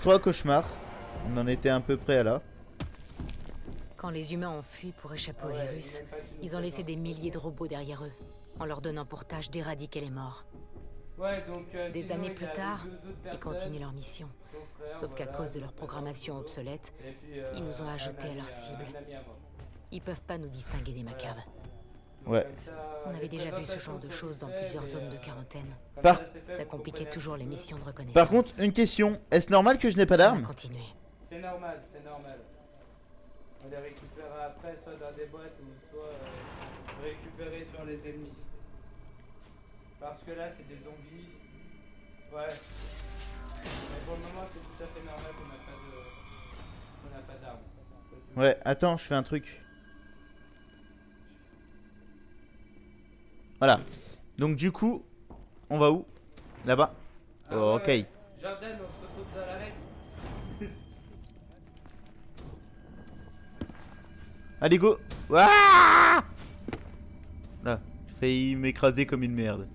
MX3 cauchemar. On en était à peu près à là. Quand les humains ont fui pour échapper au virus, ils ont laissé des milliers de robots derrière eux, en leur donnant pour tâche d'éradiquer les morts. Ouais, donc, Des années plus tard, deux autres ils personnes, continuent leur mission. son frère, Sauf qu'à voilà, cause de leur son programmation frère, obsolète, et puis, ils nous ont un ajoutés à ami, leur cible. un ami à moi. Ils peuvent pas nous distinguer des macabres. Donc, Ouais. comme ça, On les avait déjà vu ce présentations genre de sont choses dans faites, plusieurs mais, zones de quarantaine. comme Par- c'est fait, Ça vous compliquait comprenez toujours un les petit peu. missions de reconnaissance. Par contre, une question. Est-ce normal que je n'ai pas On va d'armes? continuer. C'est normal, c'est normal. On les récupérera après, soit dans des boîtes ou soit récupérer sur les ennemis. Parce que là, c'est des zombies. Ouais. Mais pour le moment, c'est tout à fait normal qu'on n'a pas d'armes. Ouais, attends, je fais un truc. Voilà. Donc du coup, on va où? Là-bas. Ah Oh, ouais, ok. ouais. Jordan, on se retrouve dans l'arène. Allez, go. Ouah, là, j'ai failli m'écraser comme une merde.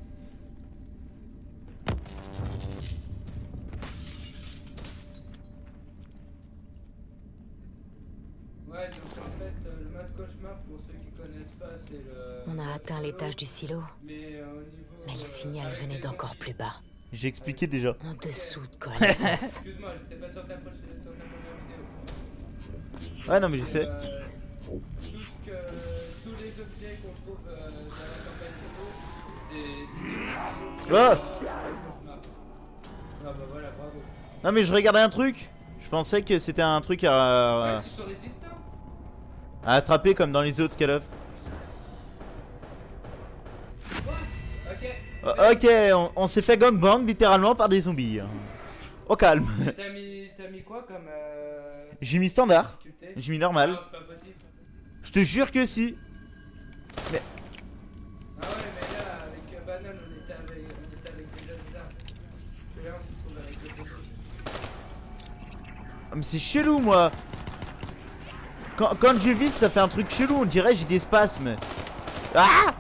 Ouais, donc en fait, le mode cauchemar, pour ceux qui connaissent pas, c'est le... On a atteint l'étage du silo, Mais au niveau... mais le signal avec venait les d'encore zombies. plus bas. J'ai expliqué déjà. En dessous de connaissance. Excuse-moi, j'étais pas sur ta première vidéo. Ouais, non, mais je sais. Tous les objets qu'on trouve dans la campagne photo, c'est... Oh, Ah bah voilà, bravo. non, mais je regardais un truc. Je pensais que c'était un truc à Ouais, c'est sur résistant. attraper comme dans les autres Call of. Ok. Oh, ok, on s'est fait gangbang littéralement par des zombies. Hein. Au calme. T'as mis quoi comme... J'ai mis standard. difficulté? J'ai mis normal. Non, c'est pas possible. Je te jure que si. Ah ouais, mais là, avec Banane, on était avec déjà des armes. Parce que là, on se trouve avec des photos. Ah, mais c'est chelou, moi. Quand je vise, ça fait un truc chelou. On dirait j'ai des spasmes. Ah!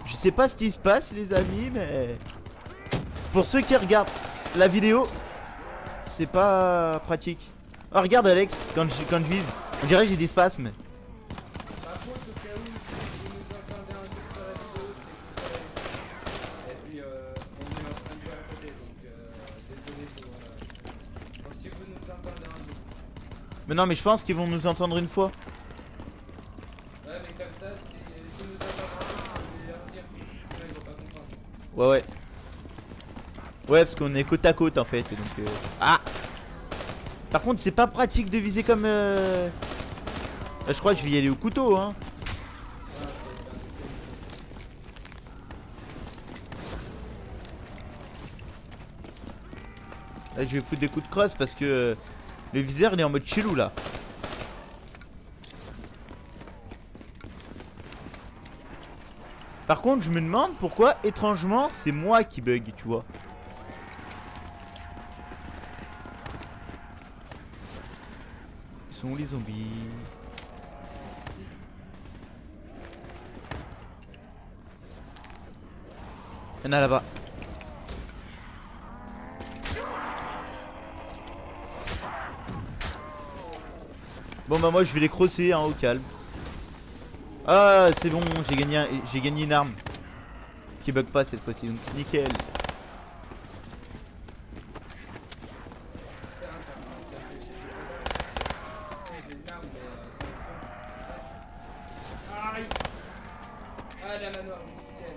Je sais pas ce qui se passe, les amis, mais pour ceux qui regardent la vidéo, c'est pas pratique. Oh, regarde, Alex, quand je vise, on dirait j'ai des spasmes. Par contre, au cas où vous nous entendez un truc sur la vidéo, c'est que et puis on est en train de jouer à côté, donc désolé pour... Donc si vous nous entendez un truc. Mais non, mais je pense qu'ils vont nous entendre une fois. Ouais, mais comme ça, si nous entendez un truc, vous pouvez leur dire. Là, ils vont pas comprendre. Ouais, ouais. Ouais, parce qu'on est côte à côte en fait. Donc, ah! Par contre, c'est pas pratique de viser comme. Je crois que je vais y aller au couteau, hein. Là, je vais foutre des coups de crosse parce que le viseur il est en mode chelou là. Par contre, je me demande pourquoi étrangement c'est moi qui bug, tu vois. Ils sont où les zombies? Il y en a là-bas. Bon bah moi je vais les crosser hein, au calme. Ah c'est bon, j'ai gagné une arme qui bug pas cette fois-ci, donc nickel. Aïe! Ah, la manoir, nickel.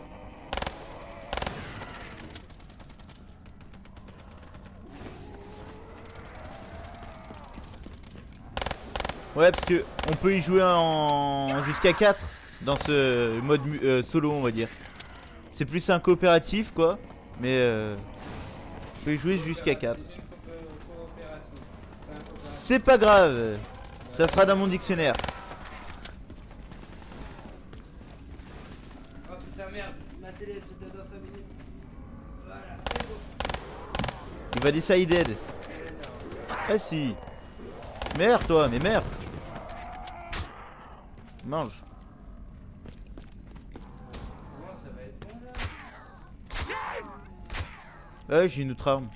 Ouais parce que on peut y jouer en jusqu'à 4 dans ce mode solo on va dire. C'est plus un coopératif quoi, mais on peut y jouer jusqu'à 4. C'est une coopérative. C'est pas grave, ça sera dans mon dictionnaire. Oh putain, merde, ma télé elle s'était dans 5 minutes. Voilà, c'est beau. Il va decided. Ah si. Meurs toi, mais meurs. Mange. Bon, ça va être bon là. Ouais, j'ai une autre arme.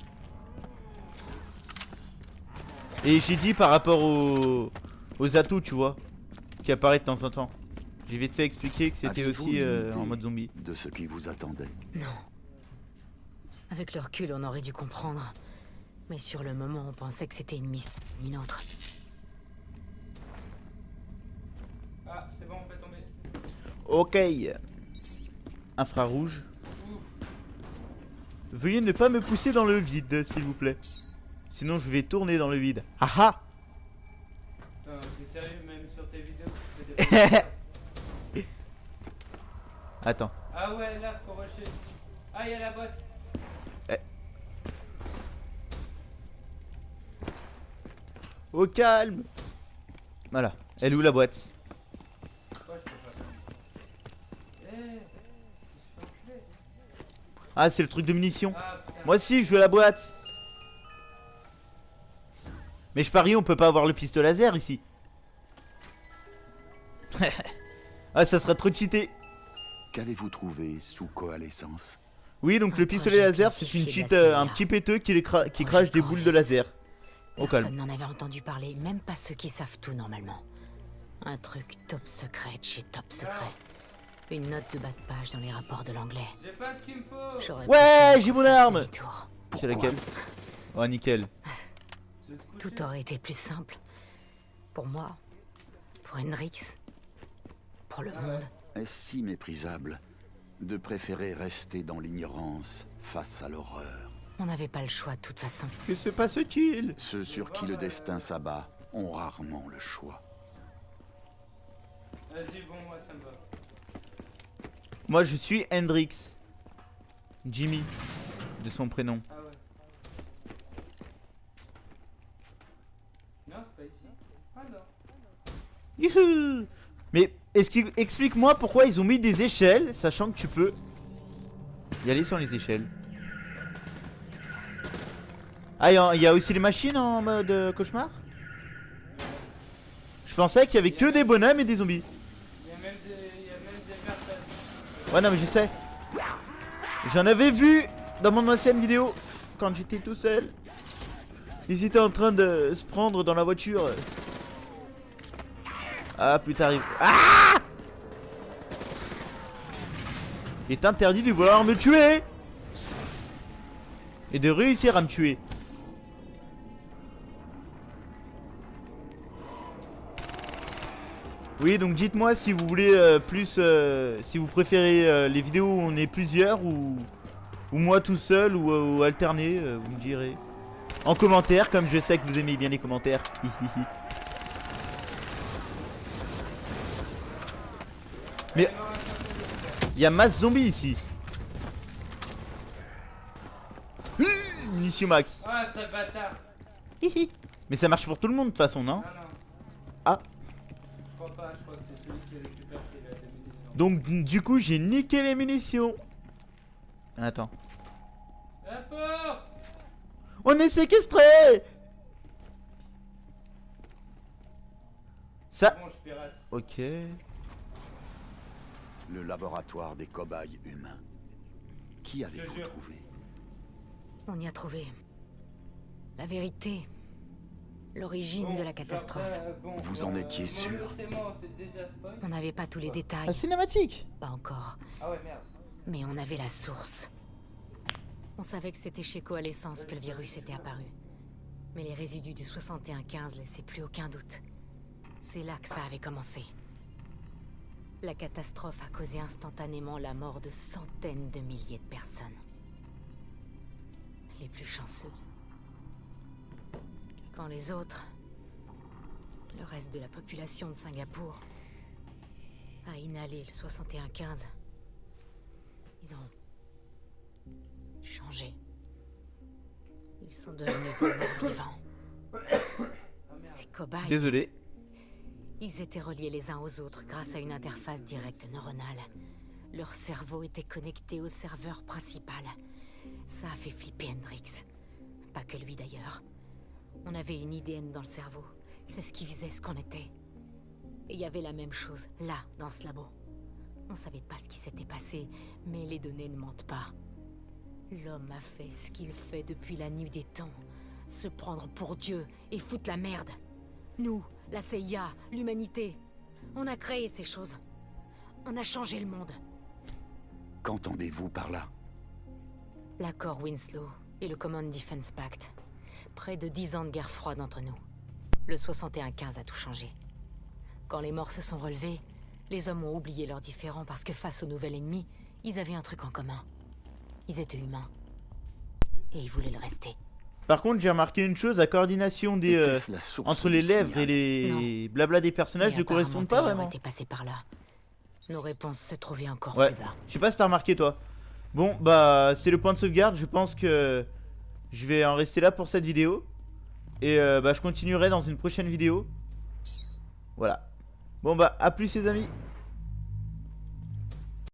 Et j'ai dit par rapport aux atouts, tu vois, qui apparaissent de temps en temps. J'ai vite fait expliquer que c'était Aviez-vous aussi une idée en mode zombie. de ce qui vous attendait? Non. Avec le recul, on aurait dû comprendre. Mais sur le moment, on pensait que c'était une autre. Ah, c'est bon, on peut tomber. Ok. Infrarouge. Veuillez ne pas me pousser dans le vide, s'il vous plaît. Sinon, je vais tourner dans le vide. Haha. Non, t'es sérieux, même sur tes vidéos, tu fais des... Attends. Ah ouais, là, faut rusher. Ah, y'a la botte. Au calme. Voilà. Elle est où la boîte? Pourquoi je peux pas? Je me suis fait enculer. Ah, c'est le truc de munitions. Ah, putain. Moi aussi, je veux la boîte. Mais je parie, on peut pas avoir le pistolet laser ici. Ah, ça sera trop cheaté. Qu'avez-vous trouvé sous coalescence? Oui, donc Un le pistolet projet laser, c'est une classifié cheat, de la CIA. un petit péteux qui Projet crache des boules de Corvus. laser. Au Personne calme. n'en avait entendu parler, même pas ceux qui savent tout normalement. Un truc top secret de chez top secret. Une note de bas de page dans les rapports de l'anglais. J'ai pas ce qu'il me faut. J'aurais Ouais, préféré j'ai qu'on mon fasse arme. demi-tour. C'est laquelle? Oh, nickel. Tu veux te coucher? Tout aurait été plus simple. Pour moi, pour Hendrix, pour le monde. Est-ce si méprisable de préférer rester dans l'ignorance face à l'horreur? On n'avait pas le choix de toute façon. Que se passe-t-il? Ceux sur qui le destin s'abat ont rarement le choix. Vas-y, bon, moi, ça me va. Moi, je suis Hendrix. Jimmy, de son prénom. Ah ouais. Non, c'est pas ici. Ah non. Youhou. Mais explique-moi pourquoi ils ont mis des échelles, sachant que tu peux y aller sans les échelles. Ah, il y a aussi les machines en mode cauchemar? Je pensais qu'il y avait que des bonhommes et des zombies. Il y a même des personnes. Ouais, non, mais je sais. J'en avais vu dans mon ancienne vidéo quand j'étais tout seul. Ils étaient en train de se prendre dans la voiture. Ah, plus t'arrives. Ah! Il est interdit de vouloir me tuer et de réussir à me tuer. Oui, donc dites-moi si vous voulez si vous préférez les vidéos où on est plusieurs ou moi tout seul ou alterner, vous me direz. En commentaire, comme je sais que vous aimez bien les commentaires. Mais il y a masse zombies ici. Munition max. Ah, sale bâtard. Mais ça marche pour tout le monde de toute façon, non? Non, non. Ah. Je crois pas, je crois que c'est celui qui récupère qui a des munitions. Donc du coup j'ai niqué les munitions. Attends. La porte. On est séquestrés. Ça. Bon, je pirate. Ok. Le laboratoire des cobayes humains. Qui Je avez-vous jure. trouvé? On y a trouvé la vérité, l'origine Bon, de la genre, catastrophe. bon, Vous en étiez sûr? C'est moi, c'est déjà spoil. On n'avait pas tous les La détails, cinématique. pas encore, Ah ouais, merde. mais on avait la source. On savait que c'était chez Coalescence que le virus était apparu. Mais les résidus du 6115 laissaient plus aucun doute. C'est là que ça avait commencé. La catastrophe a causé instantanément la mort de centaines de milliers de personnes. Les plus chanceuses. Quand les autres, le reste de la population de Singapour, a inhalé le 6115, ils ont changé. Ils sont devenus des morts vivants. Ces cobayes, Désolé. ils étaient reliés les uns aux autres grâce à une interface directe neuronale. Leur cerveau était connecté au serveur principal. Ça a fait flipper Hendrix. Pas que lui d'ailleurs. On avait une IDN dans le cerveau. C'est ce qui faisait ce qu'on était. Et il y avait la même chose, là, dans ce labo. On savait pas ce qui s'était passé, mais les données ne mentent pas. L'homme a fait ce qu'il fait depuis la nuit des temps. Se prendre pour Dieu et foutre la merde. Nous, la CIA, l'humanité, on a créé ces choses. On a changé le monde. Qu'entendez-vous par là? L'accord Winslow et le Common Defense Pact. Près de 10 ans de guerre froide entre nous. Le 61-15 a tout changé. Quand les morts se sont relevés, les hommes ont oublié leurs différends parce que face au nouvel ennemi, ils avaient un truc en commun. Ils étaient humains. Et ils voulaient le rester. Par contre, j'ai remarqué une chose, la coordination des Était-ce la source entre du les lèvres signal? et les blabla des personnages Mais ne correspondent pas apparemment, Taylor vraiment. était passé par là. Nos réponses se trouvaient encore Ouais, plus bas. je sais pas si t'as remarqué toi. Bon, bah c'est le point de sauvegarde, je pense que je vais en rester là pour cette vidéo. Et bah je continuerai dans une prochaine vidéo. Voilà. Bon bah à plus les amis.